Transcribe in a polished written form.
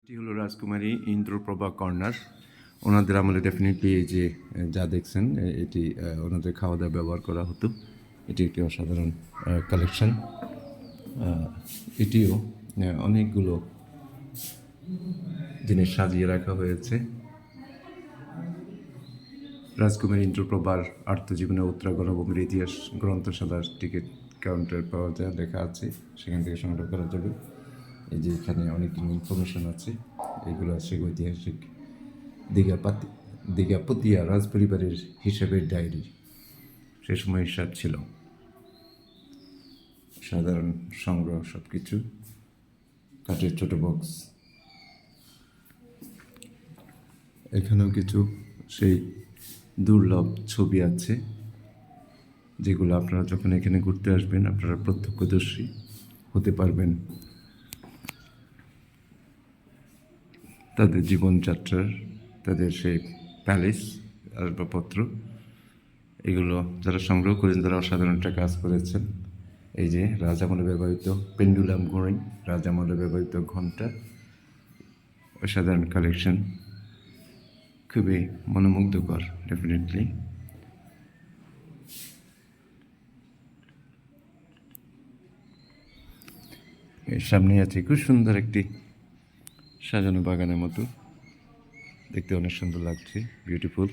এটি হলো রাজকুমারী ইন্দ্রপ্রভা কর্নার। ওনাদের আমলে ডেফিনেটলি এই যে যা দেখছেন এটি ওনাদের খাওয়া দাওয়া ব্যবহার করা হতো। এটি একটি অসাধারণ কালেকশন। এটিও অনেকগুলো জিনিস সাজিয়ে রাখা হয়েছে। রাজকুমারী ইন্দ্রপ্রভার আত্মজীবনে উত্তরা গণভূমির ইতিহাস গ্রন্থশালার টিকিট কাউন্টার পাওয়া যায়, লেখা আছে, সেখান থেকে সংগ্রহ করা যাবে। এই যে এখানে অনেক ইনফরমেশন আছে, এগুলো আছে ঐতিহাসিক দীঘাপতিয়া রাজপরিবারের হিসাবের ডায়েরি, সে সময় হিসাব ছিল, সাধারণ সংগ্রহ সব কিছু, কাঠের ছোট বক্স। এখানেও কিছু সেই দুর্লভ ছবি আছে যেগুলো আপনারা যখন এখানে ঘুরতে আসবেন আপনারা প্রত্যক্ষদর্শী হতে পারবেন তাদের জীবনযাত্রার, তাদের সেই প্যালেস আসবাবপত্র, এগুলো যারা সংগ্রহ করেন তারা অসাধারণ একটা কাজ করেছেন। এই যে রাজামলে ব্যবহৃত পেন্ডুলাম ঘড়ি, রাজামলে ব্যবহৃত ঘণ্টা, অসাধারণ কালেকশন, খুবই মনোমুগ্ধকর ডেফিনেটলি। এর সামনে আছে খুব সুন্দর একটি সাজানো বাগানের মতো, দেখতে অনেক সুন্দর লাগছে, বিউটিফুল।